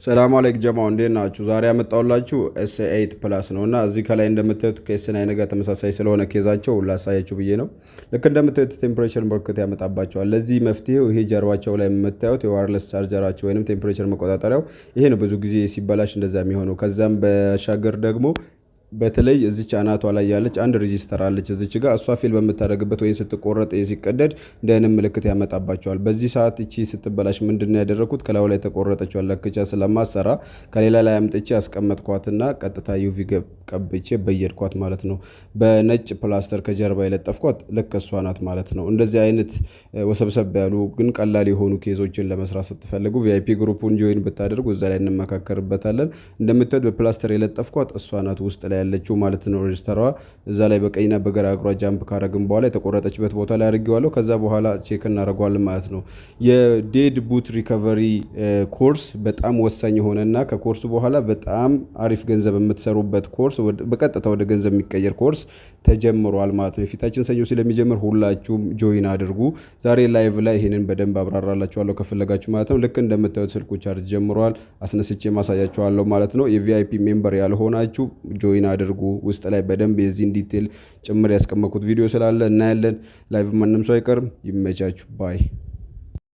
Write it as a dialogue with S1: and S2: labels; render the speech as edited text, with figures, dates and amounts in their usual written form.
S1: ሰላም አለይኩም ጀማው እንዴት ናችሁ? ዛሬ ያመጣሁላችሁ S8 ፕላስ ነውና እዚህ ከላይ እንደምታዩት ከS9 ጋር ተመሳሳይ ስለሆነ ኬዛቸው ላሳያችሁ ብዬ ነው። ልክ እንደምታዩት ቴምፕሬቸር ምልክት ያመጣባቸዋል። ለዚህ መፍትሄው ይሄ ጀርባቸው ላይ የምታዩት የዋየርለስ ቻርጀራቸው ወይንም ቴምፕሬቸር መቆጣጠሪያው ይሄ ነው። ብዙ ጊዜ ሲበላሽ እንደዛ የሚሆነው። ከዛም በሻገር ደግሞ በተለይ እዚች አናቷ ላይ ያለች አንድ ሬጂስተር አለች እዚች ጋር እሷ ፊል በምታደርግበት ወይ ስትቆረጥ ሲቀደድ እንደንም ምልክት ያመጣባቸዋል። በዚህ ሰዓት እቺ ስትበላሽ ምንድነው ያደረኩት? ከላዩ ላይ ተቆረጠችው ለክቻ ስለማሰራ ከሌላ ላይ አምጥቼ አስቀመጥኳትና ቀጥታ ዩቪ ቀብቼ በየድኳት ማለት ነው። በነጭ ፕላስተር ከጀርባ የለጠፍኳት ልክ እሷ ናት ማለት ነው። እንደዚህ አይነት ወሰብሰብ ያሉ ግን ቀላል የሆኑ ኬዞችን ለመስራት ስትፈልጉ ቪአይፒ ግሩፑን ጆይን ብታደርጉ እዛ ላይ እንመካከርበታለን። እንደምታዩት በፕላስተር የለጠፍኳት እሷ ናት ውስጥ ላይ ያለችው ማለት ነው። ሬጂስተሯ እዛ ላይ በቀኝና በግራ እግሯ ጃምፕ ካረግን በኋላ የተቆረጠችበት ቦታ ላይ አድርጌዋለሁ። ከዛ በኋላ ቼክ እናደርገዋለን ማለት ነው። የዴድ ቡት ሪከቨሪ ኮርስ በጣም ወሳኝ የሆነና ከኮርሱ በኋላ በጣም አሪፍ ገንዘብ የምትሰሩበት ኮርስ በቀጥታ ወደ ገንዘብ የሚቀየር ኮርስ ተጀምሯል ማለት ነው። የፊታችን ሰኞ ስለሚጀምር ሁላችሁም ጆይን አድርጉ። ዛሬ ላይቭ ላይ ይሄንን በደንብ አብራራላችኋለሁ ከፈለጋችሁ ማለት ነው። ልክ እንደምታዩት ስልኩ ቻርጅ ጀምሯል። አስነስቼ ማሳያችኋለሁ ማለት ነው። የቪአይፒ ሜምበር ያልሆናችሁ ጆይን አድርጉ። ውስጥ ላይ በደንብ የዚህን ዲቴል ጭምር ያስቀመጥኩት ቪዲዮ ስላለ እናያለን። ላይቭ ማንም ሰው አይቀርም። ይመቻችሁ ባይ